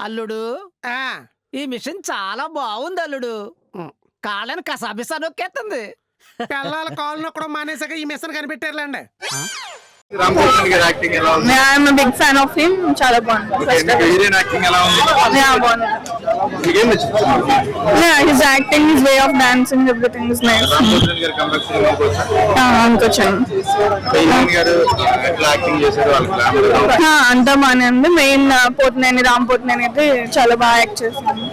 అల్లుడు ఈ మిషన్ చాలా బాగుంది అల్లుడు. కాళ్ళని కసాబిసా నొక్కేస్తుంది. పిల్లల కాళ్ళు నొక్కడం మానేసాక ఈ machine కనిపెట్టారులేండి. I'm a big fan of him. చాలా బాగుంది. Yeah, his acting, his way of dancing, everything is nice. అంతా బాగానే ఉంది. మెయిన్ పోతునేని రామ్ పోతునేని అయితే చాలా బాగా యాక్ట్ చేశాను.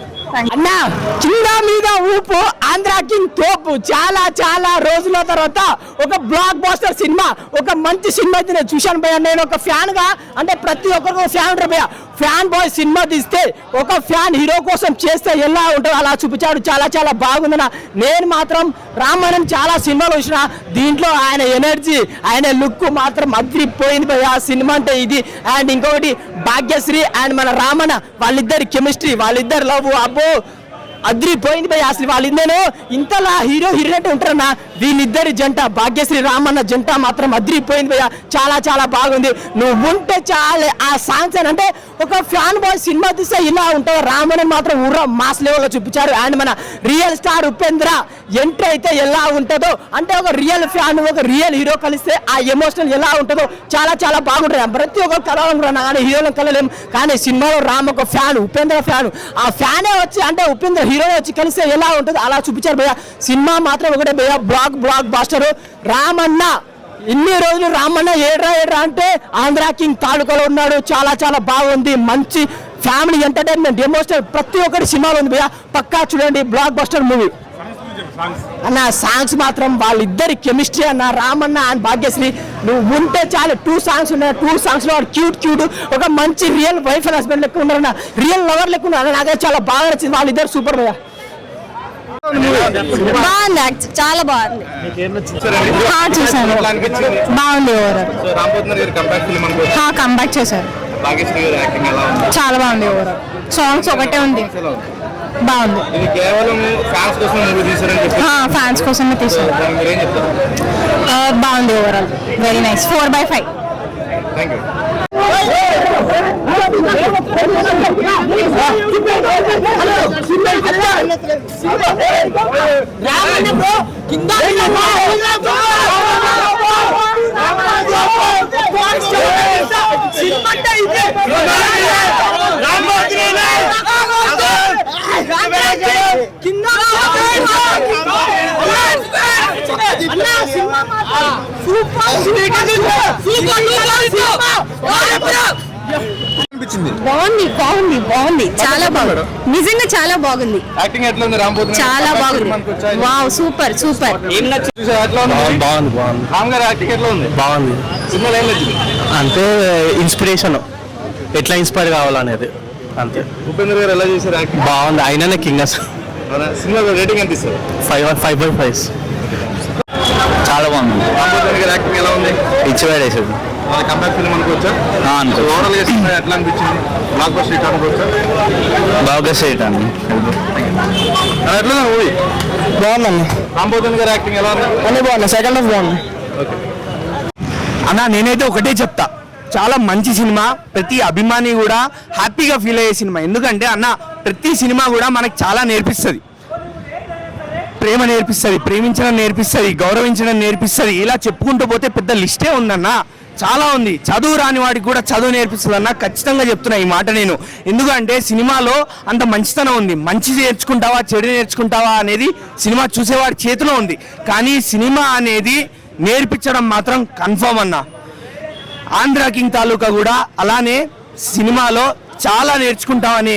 అన్నా కింద మీద ఊపు ఆంధ్ర కింగ్ తోపు. చాలా చాలా రోజుల తర్వాత ఒక బ్లాక్ బాస్టర్ సినిమా, ఒక మంచి సినిమా అయితే నేను చూశాను భయ్య. నేను ఒక ఫ్యాన్ గా, అంటే ప్రతి ఒక్కరికి ఫ్యాన్ ఉంటారు భయ్య. ఫ్యాన్ బాయ్ సినిమా తీస్తే ఒక ఫ్యాన్ హీరో కోసం చేస్తే ఎలా ఉంటుందో అలా చూపించాడు. చాలా చాలా బాగుందన్న. నేను మాత్రం రామాయణం చాలా సినిమాలు చూసిన, దీంట్లో ఆయన ఎనర్జీ, ఆయన లుక్ మాత్రం అదిరిపోయింది భయ్య. ఆ సినిమా అంటే ఇది. అండ్ ఇంకొకటి భాగ్యశ్రీ అండ్ మన రామణ, వాళ్ళిద్దరి కెమిస్ట్రీ, వాళ్ళిద్దరు లవ్, అబ్బో అదిరిపోయింది భయ్య. అసలు వాళ్ళిద్దరు ఇంతలా హీరో హీరోయిన్ ఉంటారన్నా, వీళ్ళిద్దరి జంట భాగ్యశ్రీ రామన్న జంట మాత్రం అదిరిపోయింది భయ్య. చాలా చాలా బాగుంది. నువ్వు ఉంటే చాలే ఆ సాంగ్స్ అని, అంటే ఒక ఫ్యాన్ బాయ్ సినిమా తీస్తే ఇలా ఉంటుంది. రామన్ మాత్రం ఊర మాస్ లెవెల్లో చూపించారు. అండ్ మన రియల్ స్టార్ ఉపేంద్ర ఎంట్రీ అయితే ఎలా ఉంటుందో, అంటే ఒక రియల్ ఫ్యాన్ ఒక రియల్ హీరో కలిస్తే ఆ ఎమోషనల్ ఎలా ఉంటుందో చాలా చాలా బాగుంటుంది. ప్రతి ఒక్కరు కలవాలనుకున్నా కానీ హీరోలను కలలేము. కానీ సినిమాలో రామ్ ఒక ఫ్యాన్, ఉపేంద్ర ఫ్యాన్, ఆ ఫ్యానే వచ్చి అంటే ఉపేంద్ర హీరో వచ్చి కలిస్తే ఎలా ఉంటుంది అలా చూపించారు భయ్య. సినిమా మాత్రం ఒకటే భయ్య, బ్లాక్ బాస్టర్. రామన్న ఇన్ని రోజులు రామన్న ఏడ్రా అంటే ఆంధ్ర కింగ్ తాలూకాలో ఉన్నాడు. చాలా చాలా బాగుంది. మంచి ఫ్యామిలీ ఎంటర్టైన్మెంట్ ఎమోషనల్ ప్రతి ఒక్కటి సినిమాలో ఉంది భయ్య. పక్కా చూడండి, బ్లాక్ బస్టర్ మూవీ అన్న. సాంగ్స్ మాత్రం వాళ్ళిద్దరి కెమిస్ట్రీ అన్న, రామన్న అండ్ భాగ్యశ్రీ. నువ్వు ఉంటే చాలు. 2 సాంగ్స్ ఉన్నాయి. 2 సాంగ్స్ లో క్యూట్ ఒక మంచి రియల్ వైఫ్ అండ్ హస్బెండ్ లెక్క ఉన్నారన్న, రియల్ లవర్ లెక్క ఉన్నారు. నాకైతే చాలా బాగా నచ్చింది. వాళ్ళిద్దరు సూపర్ భయ్య. బాగుంది, చాలా బాగుంది. చూసాను, బాగుంది. కంబ్యాక్ చేశారు, చాలా బాగుంది. ఓవరాల్ సాంగ్స్ ఒకటే ఉంది, బాగుంది. ఫ్యాన్స్ కోసమే తీసారు, బాగుంది. Overall very nice. 4/5. బాగుంది, చాలా బాగుంది. నిజంగా చాలా బాగుంది. యాక్టింగ్ ఎట్లా ఉంది? చాలా బాగుంది. Wow, super. బాగుంది. రామ్ గారి యాక్టింగ్ ఎట్లా ఉంది? బాగుంది. సినిమాలో ఏం నచ్చింది? అంటే ఇన్స్పిరేషన్, ఎట్లా ఇన్స్పైర్ కావాలనేది అంతే. ఉపేంద్ర గారు ఎలా చేశారు యాక్టింగ్? బాగుంది. ఆయననే కింగ్ అసలు. సినిమా రేటింగ్ ఎంత ఇస్తారు? 5/5. చాలా బాగుంది. రామ్ గారి యాక్టింగ్ ఎలా ఉంది? ఇచ్చివేసేది. కంబ్యాక్ ఫిల్మ్ అనుకోవచ్చా? ఓవరాల్ గా సినిమా ఎట్లా అనిపించింది? బ్లాక్ బస్టర్ హిట్ అనుకోవచ్చా? బాగా సేట్ అండి. ఎట్లా మూవీ? బాగుందండి. రామ్ గారి యాక్టింగ్ ఎలా ఉంది? అన్నీ బాగుంది. సెకండ్ హాఫ్ బాగుంది. అన్న నేనైతే ఒకటే చెప్తా, చాలా మంచి సినిమా. ప్రతి అభిమాని కూడా హ్యాపీగా ఫీల్ అయ్యే సినిమా. ఎందుకంటే అన్న ప్రతి సినిమా కూడా మనకు చాలా నేర్పిస్తుంది. ప్రేమ నేర్పిస్తుంది, ప్రేమించడం నేర్పిస్తుంది, గౌరవించడం నేర్పిస్తుంది. ఇలా చెప్పుకుంటూ పోతే పెద్ద లిస్టే ఉందన్న, చాలా ఉంది. చదువు రాని వాడికి కూడా చదువు నేర్పిస్తుంది అన్న, ఖచ్చితంగా చెప్తున్నా ఈ మాట నేను. ఎందుకంటే సినిమాలో అంత మంచితనం ఉంది. మంచి నేర్చుకుంటావా చెడు నేర్చుకుంటావా అనేది సినిమా చూసేవాడి చేతిలో ఉంది. కానీ సినిమా అనేది నేర్పించడం మాత్రం కన్ఫర్మ్ అన్న. ఆంధ్ర కింగ్ తాలూకా కూడా అలానే సినిమాలో చాలా నేర్చుకుంటామనే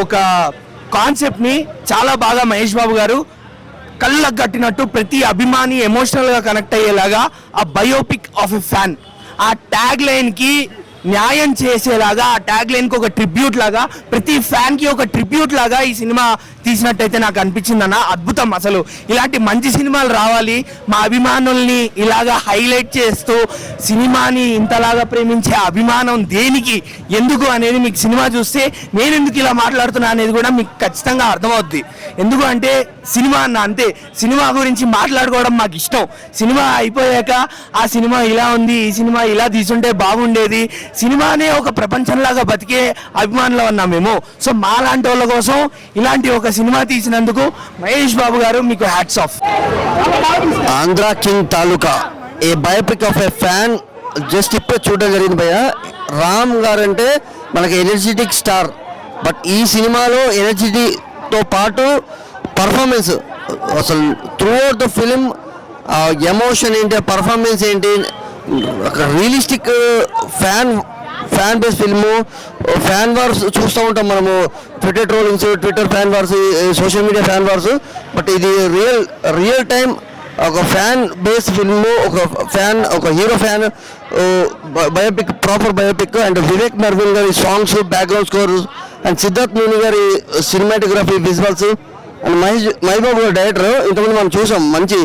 ఒక కాన్సెప్ట్ని చాలా బాగా మహేష్ బాబు గారు కళ్ళకు కట్టినట్టు ప్రతి అభిమాని ఎమోషనల్గా కనెక్ట్ అయ్యేలాగా ఆ బయోపిక్ ఆఫ్ ఎ ఫ్యాన్, ఆ ట్యాగ్ లైన్కి న్యాయం చేసేలాగా, ఆ ట్యాగ్ లైన్కి ఒక ట్రిబ్యూట్ లాగా, ప్రతి ఫ్యాన్కి ఒక ట్రిబ్యూట్ లాగా ఈ సినిమా తీసినట్టయితే నాకు అనిపించింది అన్న. అద్భుతం. అసలు ఇలాంటి మంచి సినిమాలు రావాలి, మా అభిమానుల్ని ఇలాగా హైలైట్ చేస్తూ సినిమాని ఇంతలాగా ప్రేమించే అభిమానం దేనికి, ఎందుకు అనేది మీకు సినిమా చూస్తే నేను ఎందుకు ఇలా మాట్లాడుతున్నా అనేది కూడా మీకు ఖచ్చితంగా అర్థమవుద్ది. ఎందుకు అంటే సినిమా అన్న, అంతే. సినిమా గురించి మాట్లాడుకోవడం మాకు ఇష్టం. సినిమా అయిపోయాక ఆ సినిమా ఇలా ఉంది, ఈ సినిమా ఇలా తీసుంటే బాగుండేది, సినిమానే ఒక ప్రపంచంలాగా బతికే అభిమానులు ఉన్నాం మేము. సో మా లాంటి వాళ్ళ కోసం ఇలాంటి ఒక సినిమా తీసినందుకు మహేష్ బాబు గారు మీకు hats off. Andhra king Taluka a biopic of A fan just ఇప్పుడే చూడడం జరిగింది భయ్య. రామ్ గారు అంటే మనకి ఎనర్జెటిక్ స్టార్, బట్ ఈ సినిమాలో ఎనర్జీతో పాటు పర్ఫార్మెన్స్ అసలు throughout the film emotion ఏంటి, పర్ఫార్మెన్స్ ఏంటి, realistic fan base film. Fan wars చూస్తూ ఉంటాం మనము, Twitter trollings, Twitter fan wars, social media fan wars, but ఇది రియల్ టైం ఒక ఫ్యాన్ బేస్ ఫిల్ము, ఒక hero fan biopic, proper biopic. And Vivek Mervin గారి songs, background scores, and Siddharth Nuni గారి cinematography, visuals, and Mahesh Babu గారి director. ఇంతకుముందు మనం చూసాం మంచి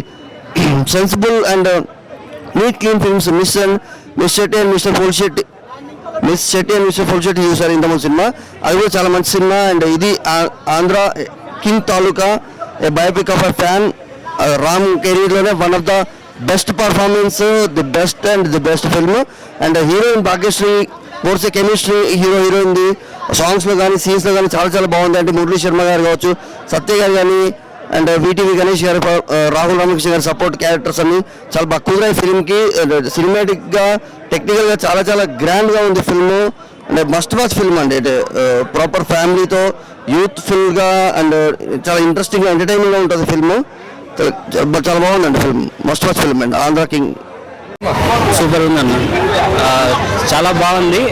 sensible and neat clean films, miss Shetty and mister full Shetty చూసారు ఇంతకుముందు సినిమా, అది కూడా చాలా మంచి సినిమా. అండ్ ఇది Andhra king Taluka a biopic of a fan. Ram కెరీర్లోనే one of the best performance, the best film. And heroine Bhagyashri, కోర్సే కెమిస్ట్రీ హీరోయిన్ది, సాంగ్స్లో కానీ సీన్స్లో కానీ చాలా చాలా బాగుంది. అంటే మురళీ శర్మ గారు కావచ్చు, సత్య గారు కానీ, అండ్ వీటీవీ గణేష్ గారు, రాహుల్ రామకృష్ణ గారి సపోర్ట్ క్యారెక్టర్స్ అన్ని చాలా బాగా కుదిరాయి ఫిల్మ్కి. సినిమాటిక్గా, టెక్నికల్గా చాలా చాలా గ్రాండ్గా ఉంది ఫిల్మ్. అంటే మస్ట్ వాచ్ ఫిల్మ్ అండి. అంటే ప్రాపర్ ఫ్యామిలీతో యూత్ఫుల్గా అండ్ చాలా ఇంట్రెస్టింగ్గా, ఎంటర్టైనింగ్గా ఉంటుంది ఫిల్మ్. చాలా బాగుందండి ఫిల్మ్, మస్ట్ వాచ్ ఫిల్మ్ అండి. ఆంధ్ర కింగ్ సూపర్ ఉందన్న, చాలా బాగుంది,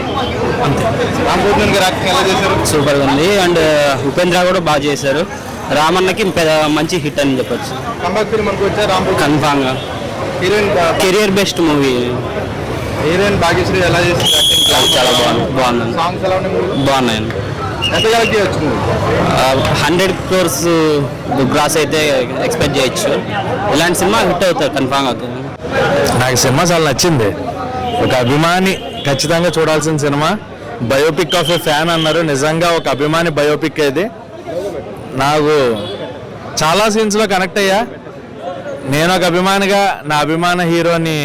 రామ్ గారు యాక్టింగ్ ఎలా చేశారు? సూపర్గా ఉంది. అండ్ ఉపేంద్ర కూడా బాగా చేశారు. రామన్నకి మంచి హిట్ అని చెప్పొచ్చు. కంబ్యాక్ ఫిల్మ్ అనుకోవచ్చా రామ్? కన్ఫామ్గా career best movie. Heroine Bhagyashree ఎలా చేసింది యాక్టింగ్? చాలా బాగుంది. సాంగ్స్ ఎలా ఉన్నాయి? బాగున్నాయి. ఎంత కలెక్ట్ చేయొచ్చు? 100 crores గ్రాస్ అయితే ఎక్స్పెక్ట్ చేయొచ్చు. ఇలాంటి సినిమా హిట్ అవుతుంది, కన్ఫామ్ అవుతుంది. నాకు సినిమా చాలా నచ్చింది. ఒక అభిమాని ఖచ్చితంగా చూడాల్సిన cinema. Biopic of A fan అన్నారు, నిజంగా ఒక అభిమాని బయోపిక్ ఇది. నాకు చాలా సీన్స్లో కనెక్ట్ అయ్యా. నేను ఒక అభిమానిగా నా అభిమాన హీరోని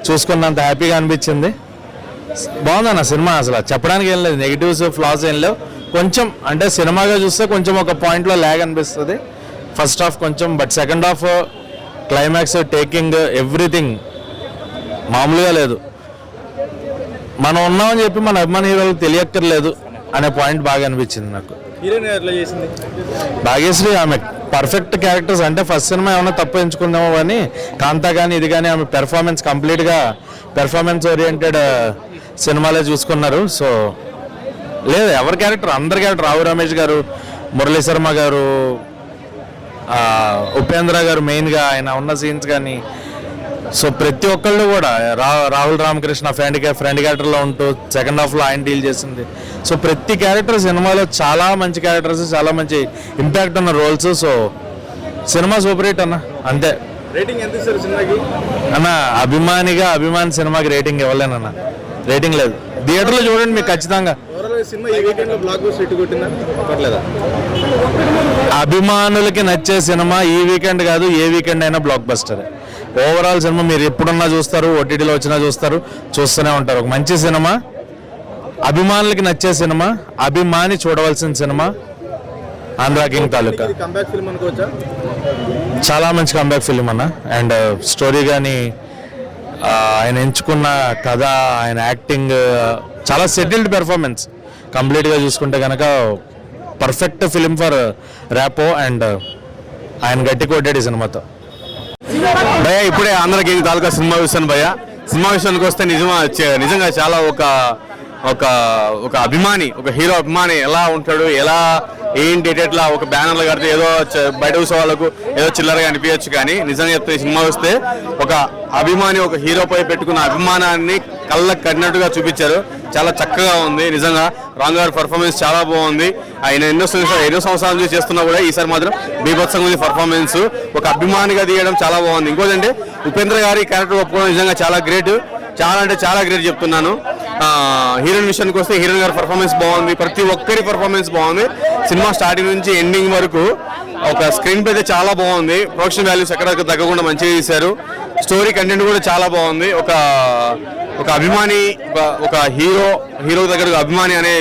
చూసుకున్నంత హ్యాపీగా అనిపించింది. బాగుందన్న సినిమా. అసలు చెప్పడానికి ఏం లేదు, నెగిటివ్స్ ఫ్లాస్ ఏం లేవు. కొంచెం అంటే సినిమాగా చూస్తే కొంచెం ఒక పాయింట్లో ల్యాగ్ అనిపిస్తుంది ఫస్ట్ హాఫ్ కొంచెం, but second half climax, taking, everything మామూలుగా లేదు. మనం ఉన్నామని చెప్పి మన అభిమాన హీరోలకు తెలియక్కర్లేదు అనే పాయింట్ బాగా అనిపించింది నాకు. హీరోయిన్ ఎట్లా చేసింది? భాగ్యశ్రీ ఆమె పర్ఫెక్ట్ క్యారెక్టర్స్. అంటే ఫస్ట్ సినిమా ఏమైనా తప్పు ఎంచుకుందామో కానీ కాంతా కానీ ఇది కానీ ఆమె పెర్ఫార్మెన్స్ కంప్లీట్గా పెర్ఫార్మెన్స్ ఓరియంటెడ్ సినిమాలే చూసుకున్నారు. సో లేదు, ఎవరి క్యారెక్టర్, అందరి క్యారెక్టర్, రావు రమేష్ గారు, మురళీ శర్మ గారు, ఉపేంద్ర గారు మెయిన్గా ఆయన ఉన్న సీన్స్ కానీ, సో ప్రతి ఒక్కళ్ళు కూడా రాహుల్ రామకృష్ణ ఫ్రెండ్ క్యారెక్టర్లో ఉంటూ సెకండ్ హాఫ్లో ఆయన డీల్ చేసింది. సో ప్రతి క్యారెక్టర్ సినిమాలో చాలా మంచి క్యారెక్టర్స్, చాలా మంచి ఇంపాక్ట్ ఉన్న roles. So cinema super hit అన్న, అంతే. రేటింగ్ ఎంత ఇస్తారు సినిమాకి అన్న? అభిమాని సినిమాకి రేటింగ్ ఇవ్వలేనన్న, రేటింగ్ లేదు. థియేటర్లో చూడండి మీకు ఖచ్చితంగా. సినిమా ఈ వీకెండ్ లో బ్లాక్ బస్టర్ హిట్ కొట్టిందా? పర్లేదా? అభిమానులకి నచ్చే సినిమా ఈ వీకెండ్ కాదు, ఏ వీకెండ్ అయినా బ్లాక్ బస్టర్. ఓవరాల్ సినిమా మీరు ఎప్పుడున్నా చూస్తారు, ఓటీటీలో వచ్చినా చూస్తూనే ఉంటారు. ఒక మంచి సినిమా, అభిమానులకి నచ్చే సినిమా, అభిమాని చూడవలసిన సినిమా ఆంధ్ర కింగ్ తాలూకా. కంబ్యాక్ ఫిల్మ్ అనుకోవచ్చా? చాలా మంచి కంబ్యాక్ ఫిల్మ్ అన్న. అండ్ స్టోరీ కానీ, ఆయన ఎంచుకున్న కథ, ఆయన యాక్టింగ్, చాలా సెటిల్డ్ పెర్ఫార్మెన్స్. కంప్లీట్గా చూసుకుంటే కనుక perfect film for Rapo. And ఆయన గట్టి కొట్టాడు ఈ సినిమాతో. భయ్య ఇప్పుడే ఆంధ్ర కింగ్ తాలూకా సినిమా చూస్తాను భయ్య. సినిమా విషయానికి వస్తే నిజంగా చాలా ఒక ఒక అభిమాని, ఒక హీరో అభిమాని ఎలా ఉంటాడు, ఎలా ఏంటి ఎట్లా ఒక బ్యానర్లు కడితే ఏదో బయట చూసే వాళ్ళకు ఏదో చిల్లరగా అనిపించచ్చు, కానీ నిజంగా చెప్తే ఈ సినిమా వస్తే ఒక అభిమాని ఒక హీరోపై పెట్టుకున్న అభిమానాన్ని కళ్ళకు కట్టినట్టుగా చూపించారు. చాలా చక్కగా ఉంది. నిజంగా రామ్ గారి పర్ఫార్మెన్స్ చాలా బాగుంది. ఆయన ఎన్నో సంవత్సరాల నుంచి చేస్తున్నా కూడా ఈసారి మాత్రం బీభత్సంగా ఉంది పర్ఫార్మెన్స్. ఒక అభిమానిగా తీయడం చాలా బాగుంది. ఇంకోటంటే ఉపేంద్ర గారి క్యారెక్టర్ ఒప్పుకోవడం నిజంగా చాలా గ్రేట్, చాలా అంటే చాలా గ్రేట్ చెప్తున్నాను. హీరోయిన్ విషయానికి వస్తే హీరోయిన్ గారి పర్ఫార్మెన్స్ బాగుంది, ప్రతి ఒక్కరి పర్ఫార్మెన్స్ బాగుంది. సినిమా స్టార్టింగ్ నుంచి ఎండింగ్ వరకు ఒక స్క్రీన్ ప్లే అయితే చాలా బాగుంది. ప్రొడక్షన్ వాల్యూస్ ఎక్కడ తగ్గకుండా మంచిగా తీశారు. స్టోరీ కంటెంట్ కూడా చాలా బాగుంది. ఒక అభిమాని, ఒక హీరో దగ్గర అభిమాని అనే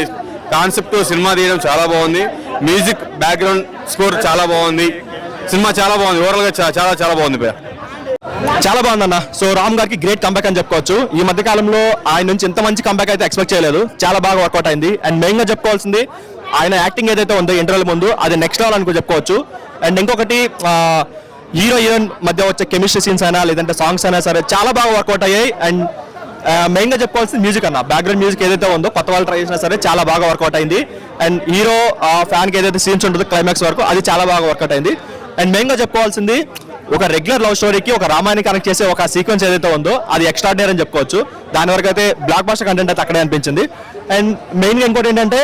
కాన్సెప్ట్ సినిమా తీయడం చాలా బాగుంది. మ్యూజిక్ బ్యాక్గ్రౌండ్ స్కోర్ చాలా బాగుంది. సినిమా చాలా బాగుంది. ఓవరాల్ గా చాలా చాలా బాగుంది భయ్యా. చాలా బాగుందన్న. సో రామ్ గారికి గ్రేట్ కంబ్యాక్ అని చెప్పుకోవచ్చు. ఈ మధ్య కాలంలో ఆయన నుంచి ఇంత మంచి కంబ్యాక్ అయితే ఎక్స్పెక్ట్ చేయలేదు. చాలా బాగా వర్కౌట్ అయింది. అండ్ మెయిన్ గా చెప్పుకోవాల్సింది ఆయన యాక్టింగ్ ఏదైతే ఉందో ఇంటర్వెల్ ముందు అది నెక్స్ట్ లెవెల్ అని చెప్పుకోవచ్చు. అండ్ ఇంకొకటి హీరోయిన్ మధ్య వచ్చే కెమిస్ట్రీ సీన్స్ అయినా లేదంటే సాంగ్స్ అయినా సరే చాలా బాగా వర్కౌట్ అయ్యాయి. అండ్ మెయిన్ గా చెప్పుకోవాల్సింది మ్యూజిక్ అన్న, బ్యాక్గ్రౌండ్ మ్యూజిక్ ఏదైతే ఉందో కొత్త వాళ్ళు ట్రై చేసినా సరే చాలా బాగా వర్కౌట్ అయింది. అండ్ హీరో ఫ్యాన్ కి ఏదైతే సీన్స్ ఉంటుందో క్లైమాక్స్ వరకు అది చాలా బాగా వర్కౌట్ అయింది. అండ్ మెయిన్ గా చెప్పుకోవాల్సింది ఒక రెగ్యులర్ లవ్ స్టోరీకి ఒక రామాయణ కనెక్ట్ చేసే ఒక సీక్వెన్స్ ఏదైతే ఉందో అది ఎక్స్ట్రాడినరీ అని చెప్పుకోవచ్చు. దాని వరకు అయితే బ్లాక్ బాస్టర్ కంటెంట్ అయితే అక్కడే అనిపించింది. అండ్ మెయిన్ గా ఇంకోటి ఏంటంటే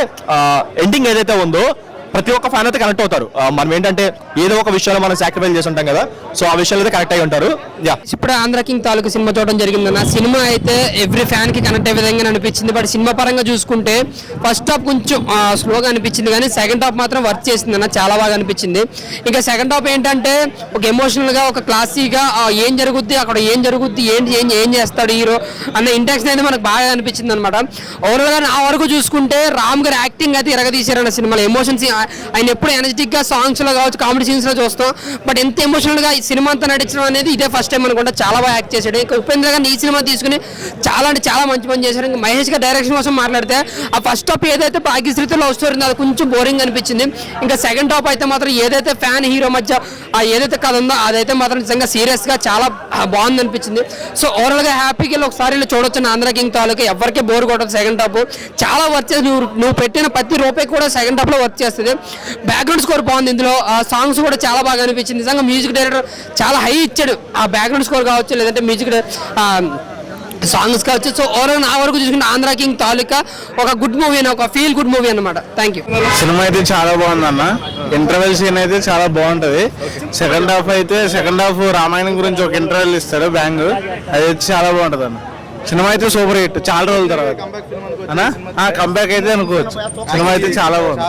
ఎండింగ్ ఏదైతే ఉందో ప్రతి ఒక్క ఫ్యాన్ అయితే కనెక్ట్ అవుతారు. మనం ఏంటంటే ఏదో ఒక విషయంలో మనం సాక్రిఫైస్ చేసి ఉంటాం కదా, సో ఆ విషయంలో అయితే కనెక్ట్ అయ్యి ఉంటారు. ఇప్పుడు ఆంధ్ర కింగ్ తాలూకు సినిమా చూడడం జరిగిందన్న. సినిమా అయితే ఎవ్రీ ఫ్యాన్ కి కనెక్ట్ అయ్యే విధంగా అనిపించింది. బట్ సినిమా పరంగా చూసుకుంటే ఫస్ట్ హాఫ్ కొంచెం స్లోగా అనిపించింది, కానీ సెకండ్ హాఫ్ మాత్రం వర్క్ చేసిందన్న, చాలా బాగా అనిపించింది. ఇంకా సెకండ్ హాఫ్ ఏంటంటే ఒక ఎమోషనల్ గా ఒక క్లాసీగా ఏం జరుగుద్ది అక్కడ, ఏం చేస్తాడు హీరో అన్న ఇంటెన్షన్ అయితే మనకు బాగా అనిపించింది అనమాట. ఓవరాల్ గా నా వరకు చూసుకుంటే రామ్ గారి యాక్టింగ్ అయితే ఇరగదీశారన్న సినిమాలో. ఎమోషన్స్ ఆయన ఎప్పుడు ఎనర్జెటిక్ గా సాంగ్స్ లో కావచ్చు, కామెడీ సీన్స్ లో చూస్తాం. బట్ ఎంత ఎమోషనల్ గా ఈ సినిమా అంతా నటించడం అనేది ఇదే ఫస్ట్ టైం అనుకుంటా. చాలా బాగా యాక్ట్ చేశాడు. ఇంకా ఉపేంద్ర గారిని ఈ సినిమా తీసుకుని చాలా అంటే చాలా మంచి పని చేశారు. ఇంకా మహేష్ గారి డైరెక్షన్ కోసం మాట్లాడితే ఆ ఫస్ట్ హాఫ్ ఏదైతే భాగ్యశ్రీతో లవ్ స్టోరీ అది కొంచెం బోరింగ్ అనిపించింది. ఇంకా సెకండ్ హాఫ్ అయితే మాత్రం ఏదైతే ఫ్యాన్ హీరో మధ్య ఏదైతే కథ ఉందో అదైతే మాత్రం నిజంగా సీరియస్ గా చాలా బాగుంది అనిపించింది. సో ఓవరాల్ గా హ్యాపీగా ఒకసారి చూడొచ్చు ఆంధ్ర కింగ్ తాలూకా. ఎవరికే బోర్ కొట్టదు. సెకండ్ హాఫ్ చాలా వర్క్ చేసి నువ్వు పెట్టిన ప్రతి రూపాయి కూడా సెకండ్ హాఫ్ లో వర్క్ చేస్తుంది. బ్యాక్గ్రౌండ్ స్కోర్ బాగుంది. ఇందులో సాంగ్స్ కూడా చాలా బాగా అనిపించింది. నిజంగా మ్యూజిక్ డైరెక్టర్ చాలా హై ఇచ్చాడు. ఆ బ్యాక్గ్రౌండ్ స్కోర్ కావచ్చు లేదంటే మ్యూజిక్ సాంగ్స్ కావచ్చు. సో ఓవరాల్ నా వరకు చూసుకుంటే ఆంధ్ర కింగ్ తాలూకా ఒక గుడ్ మూవీ అని, ఒక ఫీల్ గుడ్ మూవీ అన్నమాట. Thank you. సినిమా అయితే చాలా బాగుంది అన్న. ఇంటర్వెల్ సీన్ అయితే చాలా బాగుంటది. సెకండ్ హాఫ్ రామాయణం గురించి ఒక ఇంటర్వెల్ ఇస్తాడు బ్యాంగ్, అది అయితే చాలా బాగుంటది అన్న. సినిమా అయితే సూపర్ హిట్ చాలా రోజుల తర్వాత అన్న. కంబ్యాక్ అయితే అనుకోవచ్చు. సినిమా అయితే చాలా బాగుంది.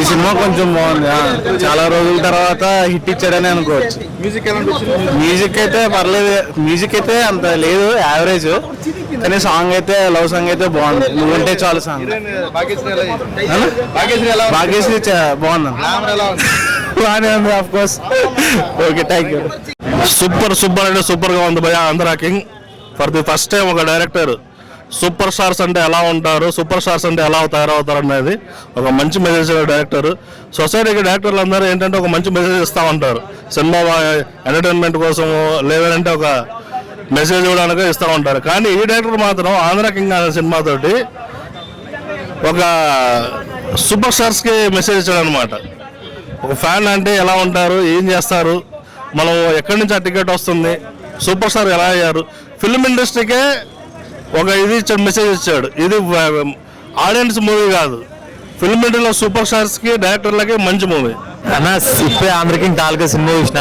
ఈ సినిమా కొంచెం బాగుంది. చాలా రోజుల తర్వాత హిట్ ఇచ్చాడని అనుకోవచ్చు. మ్యూజిక్ అయితే పర్లేదు. మ్యూజిక్ అయితే అంత లేదు, యావరేజ్. కానీ సాంగ్ అయితే లవ్ సాంగ్ అయితే బాగుంది. నువ్వంటే చాలు సాంగ్. భాగ్యశ్రీ బాగుంది. బాగానే ఉంది of course. Okay, thank you. Super అంటే సూపర్ గా ఉంది భయ. Andhra king for the first time ఒక డైరెక్టర్ సూపర్ స్టార్స్ అంటే ఎలా ఉంటారు, సూపర్ స్టార్స్ అంటే ఎలా తయారవుతారు అనేది ఒక మంచి మెసేజ్ డైరెక్టర్. సొసైటీకి డైరెక్టర్లు అందరూ ఏంటంటే ఒక మంచి మెసేజ్ ఇస్తూ ఉంటారు. సినిమా ఎంటర్టైన్మెంట్ కోసం లేదంటే ఒక మెసేజ్ ఇవ్వడానికి ఇస్తూ ఉంటారు. కానీ ఈ డైరెక్టర్ మాత్రం ఆంధ్ర కింగ్ అనే సినిమాతోటి ఒక సూపర్ స్టార్స్కి మెసేజ్ ఇచ్చాడు అనమాట. ఒక ఫ్యాన్ అంటే ఎలా ఉంటారు, ఏం చేస్తారు, మనం ఎక్కడి నుంచి ఆ టికెట్ వస్తుంది, సూపర్ స్టార్ ఎలా అయ్యారు, ఫిల్మ్ ఇండస్ట్రీకే ఒక ఇది ఇచ్చాడు, మెసేజ్ ఇచ్చాడు. ఇది ఆడియన్స్ మూవీ కాదు, ఫిల్మ్ ఇండస్ట్రీలో సూపర్ స్టార్స్కి డైరెక్టర్లకి మంచి మూవీ అన్న. ఇప్పుడే ఆంధ్ర కింగ్ తాలూకా సినిమా చూసిన.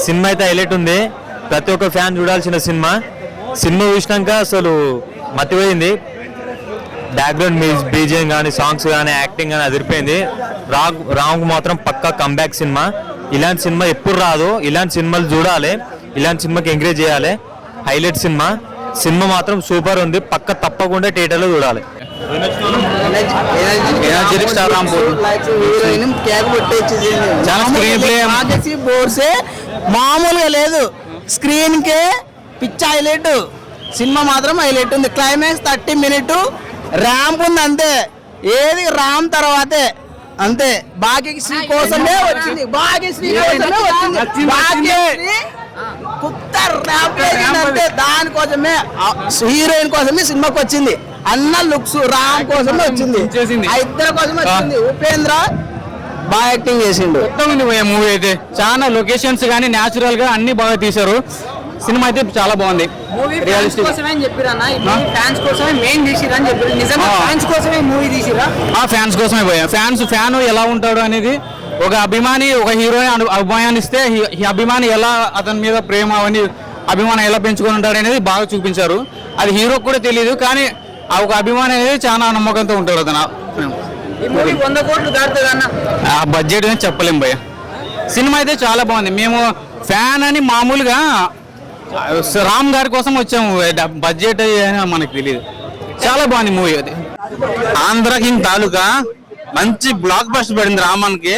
సినిమా అయితే హైలైట్ ఉంది. ప్రతి ఒక్క ఫ్యాన్ చూడాల్సిన సినిమా. సినిమా చూసినాక అసలు మతిపోయింది. బ్యాక్గ్రౌండ్ బీజిఎం కానీ సాంగ్స్ కానీ యాక్టింగ్ కానీ అదిరిపోయింది. రామ్కు మాత్రం పక్కా కంబ్యాక్ సినిమా. ఇలాంటి సినిమా ఎప్పుడు రాదు. ఇలాంటి సినిమాలు చూడాలి. ఇలాంటి సినిమాకి ఎంకరేజ్ చేయాలి. హైలైట్ సినిమా మాత్రం సూపర్ ఉంది. పక్క తప్పకుండా థియేటర్లో చూడాలి. మామూలుగా లేదు. స్క్రీన్ కే పిచ్చ హైలైట్. సినిమా మాత్రం హైలైట్ ఉంది. క్లైమాక్స్ 30 minutes ర్యాంప్ ఉంది అంతే. ఏది రామ్ తర్వాతే అంతే. భాగ్యశ్రీ కోసమే వచ్చింది. భాగ్యశ్రీ కోసమే వచ్చింది. భాగ్యశ్రీ ఎంత ర్యాంప్ అంటే దానికోసమే హీరోయిన్ కోసమే సినిమాకి వచ్చింది. అన్న లుక్స్ రామ్ కోసమే వచ్చింది, ఆ ఇద్దరి కోసమే వచ్చింది. ఉపేంద్ర బాగా యాక్టింగ్ చేసిండు. మూవీ అయితే చాలా లొకేషన్స్ కానీ న్యాచురల్ గా అన్ని బాగా తీశారు. సినిమా అయితే చాలా బాగుంది. ఫ్యాన్స్ కోసమే ఫ్యాన్స్ కోసమే పోయా. ఫ్యాన్ ఎలా ఉంటాడు అనేది, ఒక అభిమాని ఒక హీరోని అభిమానిస్తే ఈ అభిమాని ఎలా అతని మీద ప్రేమ అవన్నీ అభిమానం ఎలా పెంచుకొని ఉంటాడు అనేది బాగా చూపించారు. అది హీరోకి కూడా తెలియదు, కానీ ఆ ఒక అభిమాని అనేది చాలా నమ్మకంతో ఉంటాడు అతను. ఆ బడ్జెట్ అని చెప్పలేం భయ్య. సినిమా అయితే చాలా బాగుంది. మేము ఫ్యాన్ అని మామూలుగా రామ్ గారి కోసం వచ్చాము, బడ్జెట్ మనకు తెలియదు. చాలా బాగుంది మూవీ. అది ఆంధ్ర కింగ్ తాలూకా మంచి బ్లాక్ బస్టర్ పడింది రామానికి.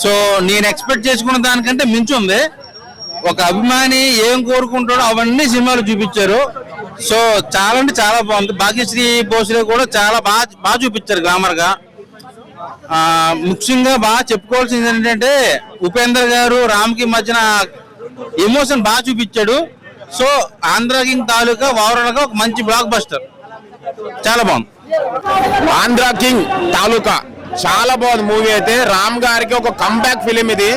సో నేను ఎక్స్పెక్ట్ చేసుకున్న దానికంటే మించి ఉంది. ఒక అభిమాని ఏం కోరుకుంటాడో అవన్నీ సినిమాలు చూపించారు. సో చాలా అంటే చాలా బాగుంది. భాగ్యశ్రీ భోస్లే కూడా చాలా బాగా చూపించారు గ్లామర్ గా. ముఖ్యంగా బాగా చెప్పుకోవాల్సింది ఏంటంటే ఉపేంద్ర గారు రామ్ కి మధ్యన ఎమోషన్ బాగా చూపించాడు. సో ఆంధ్ర కింగ్ తాలూకా ఓవరాల్ గా ఒక మంచి బ్లాక్ బస్టర్, చాలా బాగుంది. ఆంధ్ర కింగ్ తాలూకా చాలా బాగుంది మూవీ అయితే. రామ్ గారికి ఒక కంబ్యాక్ ఫిలిం ఇది.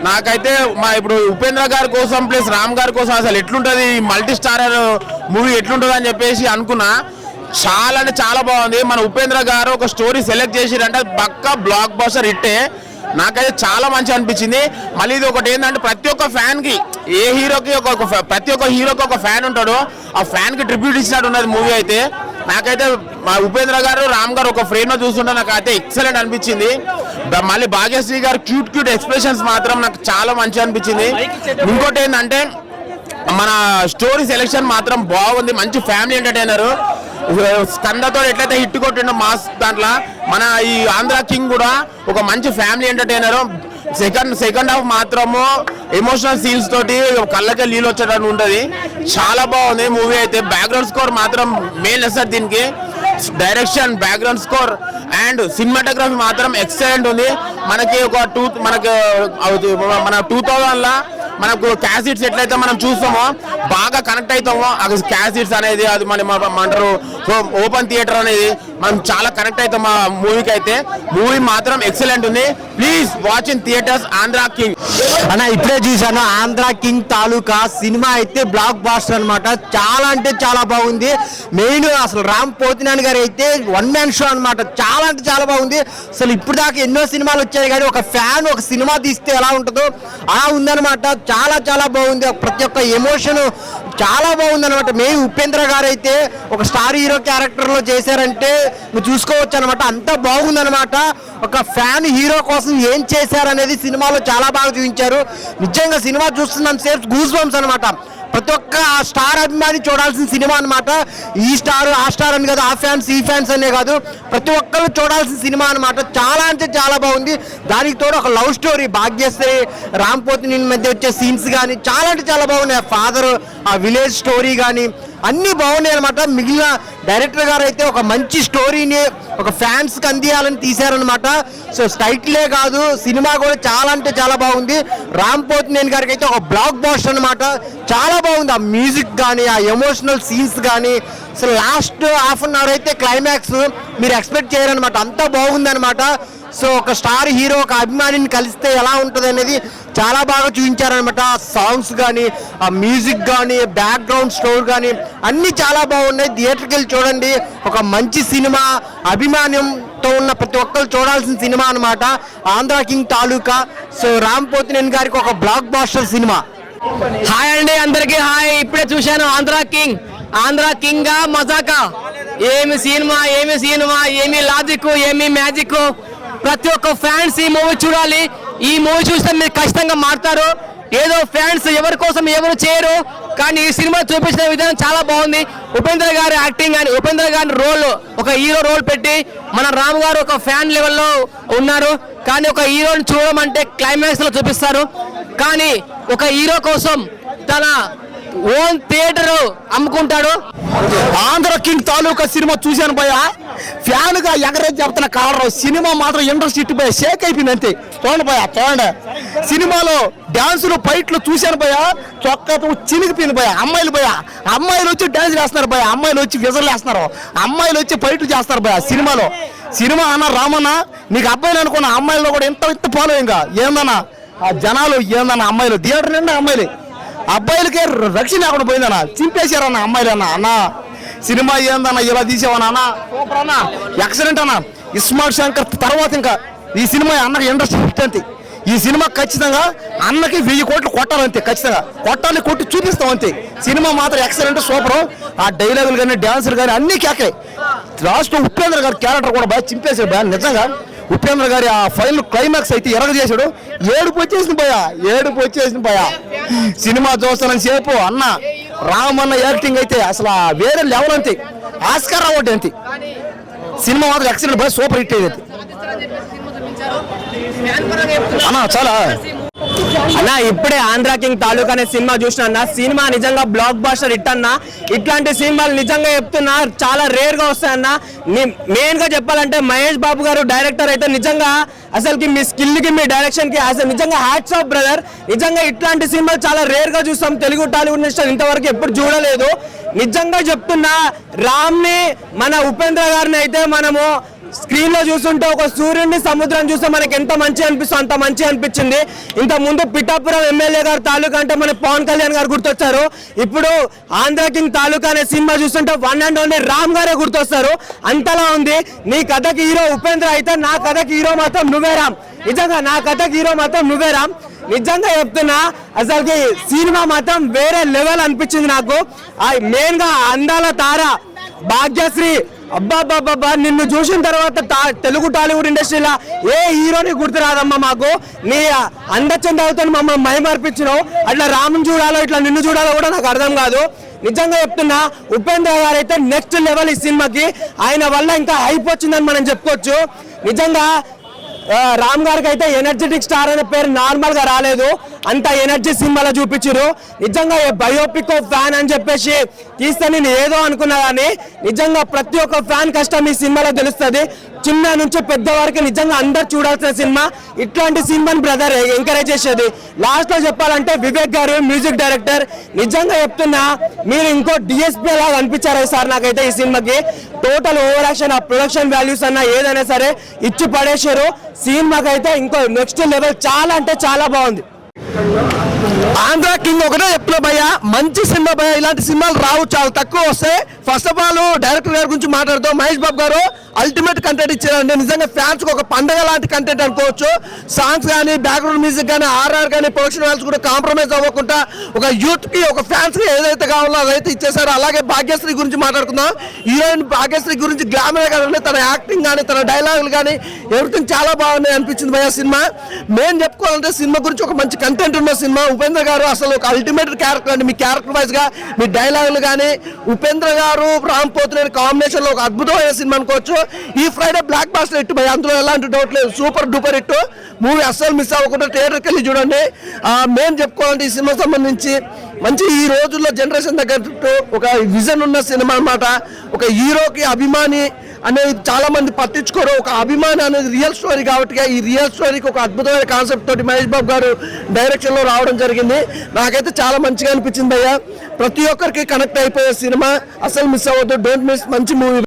నాకైతే ఇప్పుడు ఉపేంద్ర గారి కోసం ప్లస్ రామ్ గారి కోసం అసలు ఎట్లుంటది మల్టీ స్టారర్ మూవీ ఎట్లుంటది అని చెప్పేసి అనుకున్నా. చాలా అంటే చాలా బాగుంది. మన ఉపేంద్ర గారు ఒక స్టోరీ సెలెక్ట్ చేసిరంటే పక్కా బ్లాక్ బస్టర్ హిట్టే. నాకైతే చాలా మంచి అనిపించింది. మళ్ళీ ఇది ఒకటి ఏంటంటే ప్రతి ఒక్క ఫ్యాన్ కి, ఏ హీరోకి ప్రతి ఒక్క హీరోకి ఒక ఫ్యాన్ ఉంటాడు, ఆ ఫ్యాన్ కి ట్రిబ్యూట్ ఇచ్చినట్టు ఉన్నది మూవీ అయితే. నాకైతే మా ఉపేంద్ర గారు రామ్ గారు ఒక ఫ్రేమ్ లో చూస్తుంటే నాకైతే ఎక్సలెంట్ అనిపించింది. మళ్ళీ భాగ్యశ్రీ గారు క్యూట్ ఎక్స్ప్రెషన్స్ మాత్రం నాకు చాలా మంచి అనిపించింది. ఇంకోటి ఏంటంటే మన స్టోరీ సెలెక్షన్ మాత్రం బాగుంది. మంచి ఫ్యామిలీ ఎంటర్టైనర్. స్కందతో ఎట్లయితే హిట్ కొట్టిండో మాస్ దాంట్లో, మన ఈ ఆంధ్ర కింగ్ కూడా ఒక మంచి ఫ్యామిలీ ఎంటర్టైనర్. సెకండ్ హాఫ్ మాత్రము ఎమోషనల్ సీన్స్ తోటి కళ్ళకే నీళ్ళు వచ్చేటట్టు ఉంటది. చాలా బాగుంది మూవీ అయితే. బ్యాక్గ్రౌండ్ స్కోర్ మాత్రం మెయిన్ అసలు దీనికి. Direction, background score and cinematography మాత్రం ఎక్సలెంట్ ఉంది. మనకి మన 2000 లా మనకు క్యాసెట్స్ ఎట్లయితే మనం చూస్తామో బాగా కనెక్ట్ అవుతామో, క్యాసెట్స్ అనేది అది అంటారు ఓపెన్ థియేటర్ అనేది మనం చాలా కనెక్ట్ అవుతాం ఆ మూవీకి అయితే. మూవీ మాత్రం ఎక్సలెంట్ ఉంది. Please watch in theatres Andhra king. అన్న ఇప్పుడే చూసాను ఆంధ్ర కింగ్ తాలూకా సినిమా అయితే బ్లాక్ బాస్టర్ అనమాట. చాలా అంటే చాలా బాగుంది. మెయిన్ అసలు రామ్ పోతినేని గారు అయితే వన్ మ్యాన్ షో అనమాట. చాలా అంటే చాలా బాగుంది. అసలు ఇప్పుడు దాకా ఎన్నో సినిమాలు వచ్చాయి కానీ ఒక ఫ్యాన్ ఒక సినిమా తీస్తే ఎలా ఉంటుందో అలా ఉందనమాట. చాలా చాలా బాగుంది. ప్రతి ఒక్క ఎమోషన్ చాలా బాగుంది అనమాట. మెయిన్ ఉపేంద్ర గారు అయితే ఒక స్టార్ హీరో క్యారెక్టర్ లో చేశారంటే నువ్వు చూసుకోవచ్చు అనమాట. అంత బాగుంది అనమాట. ఒక ఫ్యాన్ హీరో కోసం ఏం చేశారనేది సినిమాలో చాలా బాగా చూపించారు. నిజంగా సినిమా చూస్తున్నంత సేపు గూస్ బంప్స్ అనమాట. ప్రతి ఒక్క స్టార్ అభిమాని చూడాల్సిన సినిమా అనమాట. ఈ స్టార్ ఆ స్టార్ అని కాదు, ఆ ఫ్యాన్స్ ఈ ఫ్యాన్స్ అనే కాదు, ప్రతి ఒక్కరు చూడాల్సిన సినిమా అనమాట. చాలా అంటే చాలా బాగుంది. దానికి తోడు ఒక లవ్ స్టోరీ, భాగ్యశ్రీ రామ్ పోతినేని మధ్య వచ్చే సీన్స్ కానీ చాలా అంటే చాలా బాగున్నాయి. ఫాదర్ ఆ విలేజ్ స్టోరీ కానీ అన్నీ బాగున్నాయి అనమాట. మిగిలిన డైరెక్టర్ గారు అయితే ఒక మంచి స్టోరీని ఒక ఫ్యాన్స్కి అందియాలని తీశారనమాట. సో టైటిలే కాదు సినిమా కూడా చాలా అంటే చాలా బాగుంది. రామ్ పోతినేని గారికి అయితే ఒక బ్లాక్ బాస్టర్ అనమాట. చాలా బాగుంది. ఆ మ్యూజిక్ కానీ ఆ ఎమోషనల్ సీన్స్ కానీ అసలు లాస్ట్ హాఫ్ అన్ అవర్ అయితే క్లైమాక్స్ మీరు ఎక్స్పెక్ట్ చేయరనమాట. అంతా బాగుంది అనమాట. సో ఒక స్టార్ హీరో ఒక అభిమానిని కలిస్తే ఎలా ఉంటుంది అనేది చాలా బాగా చూపించారనమాట. సాంగ్స్ కానీ ఆ మ్యూజిక్ కానీ బ్యాక్గ్రౌండ్ స్టోర్ కానీ అన్నీ చాలా బాగున్నాయి. థియేటర్కి వెళ్ళి చూడండి. ఒక మంచి సినిమా, అభిమానంతో ఉన్న ప్రతి ఒక్కరు చూడాల్సిన సినిమా అనమాట ఆంధ్ర కింగ్ తాలూకా. సో రామ్ పోతినేని గారికి ఒక బ్లాక్ బాస్టర్ సినిమా. హాయ్ అండి అందరికి హాయ్. ఇప్పుడే చూశాను ఆంధ్ర కింగ్ గా మజాకా. ఏమి సినిమా ఏమి లాజిక్ ఏమి మ్యాజిక్. ప్రతి ఒక్క ఫ్యాన్స్ ఈ మూవీ చూడాలి. ఈ మూవీ చూస్తే మీరు ఖచ్చితంగా మారుతారు. ఏదో ఫ్యాన్స్ ఎవరి కోసం ఎవరు చేయరు, కానీ ఈ సినిమా చూపించిన విధానం చాలా బాగుంది. ఉపేంద్ర గారి యాక్టింగ్ కానీ ఉపేంద్ర గారి రోల్ ఒక హీరో రోల్ పెట్టి మన రామ్ గారు ఒక ఫ్యాన్ లెవెల్లో ఉన్నారు. కానీ ఒక హీరోని చూడడం అంటే క్లైమాక్స్ లో చూపిస్తారు. కానీ ఒక హీరో కోసం తన ఓన్ థియేటర్ అమ్ముకుంటాడు. ఆంధ్ర కింగ్ తాలూకా సినిమా చూశాను భయ. ఫ్యాన్ గా ఎగరేజ్ చెప్తున్న కాలర్ సినిమా మాత్రం ఇండస్ట్రీ పోయి షేక్ అయిపోయింది అంతే. చూడండి భయ చూడండి. సినిమాలో డాన్సులు ఫైట్లు చూశాను భయ, చొక్కాతో చినిగిపోయింది భయ. అమ్మాయిలు వచ్చి డాన్స్ చేస్తున్నారు భయ, అమ్మాయిలు వచ్చి విజలు వేస్తున్నారు, అమ్మాయిలు వచ్చి ఫైట్లు చేస్తారు భయ సినిమాలో. సినిమా అన్న రామన్న నీకు అబ్బాయిలు అనుకున్న అమ్మాయిలో కూడా ఇంత ఫాలోయింగ్ ఏందన్నా ఆ జనాలు, ఏందన్న అమ్మాయిలు థియేటర్ నిండా అమ్మాయిలు, అబ్బాయిలకే రక్షణ లేకుండా పోయిందన్న, చింపేశారన్న అమ్మాయిలు. అన్న సినిమా ఏందన్న ఇలా తీసేవన్నా అన్న, సూపర్ అన్న, ఎక్సలెంట్ అన్న. ఇస్మార్ట్ శంకర్ తర్వాత ఇంకా ఈ సినిమా అన్నకి ఇండస్ట్రీ హిట్ అంతే. ఈ సినిమా ఖచ్చితంగా అన్నకి 1000 కోట్లు కొట్టాలంతే, ఖచ్చితంగా కొట్టాలి, కొట్టి చూపిస్తాం అంతే. సినిమా మాత్రం ఎక్సలెంట్, సూపర్. ఆ డైలాగులు కానీ డాన్సులు కానీ అన్ని కేకే. లాస్ట్ ఉపేంద్ర గారి క్యారెక్టర్ కూడా బాగా చింపేశాడు భయ. నిజంగా ఉపేంద్ర గారి ఆ ఫైనల్ క్లైమాక్స్ అయితే ఎరగ చేశాడు. ఏడుపు వచ్చేసింది భయ. సినిమా చూస్తానని సేపు అన్న రామన్న యాక్టింగ్ అయితే అసలు వేరే లెవెల్ అంతే, ఆస్కార్ అవార్డు అంతే. సినిమా మాత్రం ఎక్సలెంట్ భయ, సూపర్ హిట్ అయ్యేది అన్న. చాలా అన్న ఇప్పుడే ఆంధ్రా కింగ్ తాలూకా అనే సినిమా చూసిన అన్న, సినిమా నిజంగా బ్లాక్ బాస్టర్ హిట్ అన్న. ఇట్లాంటి సినిమాలు నిజంగా చెప్తున్నా చాలా రేర్ గా వస్తాయన్న. మెయిన్ గా చెప్పాలంటే మహేష్ బాబు గారు డైరెక్టర్ అయితే నిజంగా అసలుకి మీ స్కిల్ కి మీ డైరెక్షన్ కి అసలు నిజంగా హ్యాట్స్ ఆఫ్ బ్రదర్. నిజంగా ఇట్లాంటి సినిమాలు చాలా రేర్ గా చూస్తాం, తెలుగు టాలీవుడ్ ఇండస్ట్రీ ఇంతవరకు ఎప్పుడు చూడలేదు. నిజంగా చెప్తున్నా రామ్ ని మన ఉపేంద్ర గారిని అయితే మనము స్క్రీన్ లో చూస్తుంటే ఒక సూర్యుడిని సముద్రం చూస్తే మనకి ఎంత మంచి అనిపిస్తుంది అంత మంచి అనిపించింది. ఇంత ముందు పిఠాపురం ఎమ్మెల్యే గారు తాలూకా అంటే మన పవన్ కళ్యాణ్ గారు గుర్తొచ్చారు. ఇప్పుడు ఆంధ్రా కింగ్ తాలూకా అనే సినిమా చూస్తుంటే వన్ అండ్ ఓన్లీ రామ్ గారే గుర్తొస్తారు, అంతలా ఉంది. నీ కథకి హీరో ఉపేంద్ర అయితే నా కథకి హీరో మాత్రం నువ్వే రామ్. నిజంగా నా కథకి హీరో మాత్రం నువ్వే రామ్. నిజంగా చెప్తున్నా అసలుకి సినిమా మాత్రం వేరే లెవెల్ అనిపించింది నాకు. మెయిన్ గా అందాల తార భాగ్యశ్రీ, అబ్బాబ్బాబ్బా నిన్ను చూసిన తర్వాత తెలుగు టాలీవుడ్ ఇండస్ట్రీలో ఏ హీరోని గుర్తు రాదమ్మా మాకు. నీ అందచందాలతో మమ్మల్ని మైమర్పించినావు. అట్లా రాముని చూడాలో ఇట్లా నిన్ను చూడాలో కూడా నాకు అర్థం కాదు. నిజంగా చెప్తున్నా ఉపేంద్ర గారు అయితే నెక్స్ట్ లెవెల్ ఈ సినిమాకి. ఆయన వల్ల ఇంకా హైప్ వచ్చిందని మనం చెప్పుకోవచ్చు. నిజంగా రామ్ గారికి అయితే ఎనర్జెటిక్ స్టార్ అనే పేరు నార్మల్ గా రాలేదు, అంత ఎనర్జీ సినిమాలో చూపించారు. నిజంగా బయోపిక్ ఫ్యాన్ అని చెప్పేసి తీస్తే నేను ఏదో అనుకున్నా కానీ నిజంగా ప్రతి ఒక్క ఫ్యాన్ కష్టం ఈ సినిమాలో తెలుస్తుంది. చిన్న నుంచి పెద్ద వరకు నిజంగా అందరు చూడాల్సిన సినిమా. ఇట్లాంటి సినిమాని బ్రదర్ ఎంకరేజ్ చేసేది. లాస్ట్ లో చెప్పాలంటే వివేక్ గారు మ్యూజిక్ డైరెక్టర్, నిజంగా చెప్తున్నా మీరు ఇంకో డిఎస్పీ లాగా అనిపించారు సార్ నాకైతే ఈ సినిమాకి. టోటల్ ఓవర్ యాక్షన్, ఆ ప్రొడక్షన్ వాల్యూస్ అన్న ఏదైనా సరే ఇచ్చి పడేశారు. సినిమాకైతే ఇంకో నెక్స్ట్ లెవెల్, చాలా అంటే చాలా బాగుంది. ఆంధ్రా కింగ్ ఒకటే చెప్తున్నా భయ్య, మంచి సినిమా భయ్య. ఇలాంటి సినిమాలు రావు, చాలా తక్కువ వస్తాయి. ఫస్ట్ ఆఫ్ ఆల్ డైరెక్టర్ గారి గురించి మాట్లాడుతూ మహేష్ బాబు గారు అల్టిమేట్ కంటెంట్ ఇచ్చారండి. నిజంగా ఫ్యాన్స్ ఒక పండగ లాంటి కంటెంట్ అనుకోవచ్చు. సాంగ్స్ కానీ, బ్యాక్గ్రౌండ్ మ్యూజిక్ కానీ, ఆర్ఆర్ కానీ, ప్రొడక్షన్ వాల్యూస్ కూడా కాంప్రమైజ్ అవ్వకుండా ఒక యూత్ కి, ఒక ఫ్యాన్స్ కి ఏదైతే కావాలో అదైతే ఇచ్చేసారు. అలాగే భాగ్యశ్రీ గురించి మాట్లాడుకుందాం. హీరోయిన్ భాగ్యశ్రీ గురించి గ్లామర్ కానీ, తన యాక్టింగ్ కానీ, తన డైలాగులు కానీ ఎవ్రీథింగ్ చాలా బాగున్నాయి అనిపించింది భయ్య సినిమా. మెయిన్ చెప్పుకోవాలంటే సినిమా గురించి ఒక మంచి కంటెంట్ ఉన్న సినిమా. ఉపేంద్ర గారు అసలు ఒక అల్టిమేట్ క్యారెక్టర్ అండి. మీ క్యారెక్టర్ వైజ్ గా, మీ డైలాగులు కానీ, ఉపేంద్ర గారు రామ్ పోతినేని కాంబినేషన్ లో ఒక అద్భుతమైన సినిమా అనుకోవచ్చు. ఈ ఫ్రైడే బ్లాక్ బాస్టర్ హిట్ భయ్య, అందులో ఎలాంటి డౌట్ లేదు. సూపర్ డూపర్ హిట్ మూవీ, అస్సలు మిస్ అవ్వకుండా థియేటర్కి వెళ్ళి చూడండి. మేము చెప్పుకోవాలంటే ఈ సినిమా సంబంధించి మంచి ఈ రోజుల్లో జనరేషన్ తగ్గట్టు ఒక విజన్ ఉన్న సినిమా అన్నమాట. ఒక హీరోకి అభిమాని అనేది చాలా మంది పట్టించుకోరు. ఒక అభిమాని అనేది రియల్ స్టోరీ కాబట్టి ఈ రియల్ స్టోరీకి ఒక అద్భుతమైన కాన్సెప్ట్ తోటి మహేష్ బాబు గారు డైరెక్షన్ లో రావడం జరిగింది. నాకైతే చాలా మంచిగా అనిపించింది భయ్య. ప్రతి ఒక్కరికి కనెక్ట్ అయిపోయే సినిమా, అసలు మిస్ అవ్వద్దు. డోంట్ మిస్, మంచి మూవీ.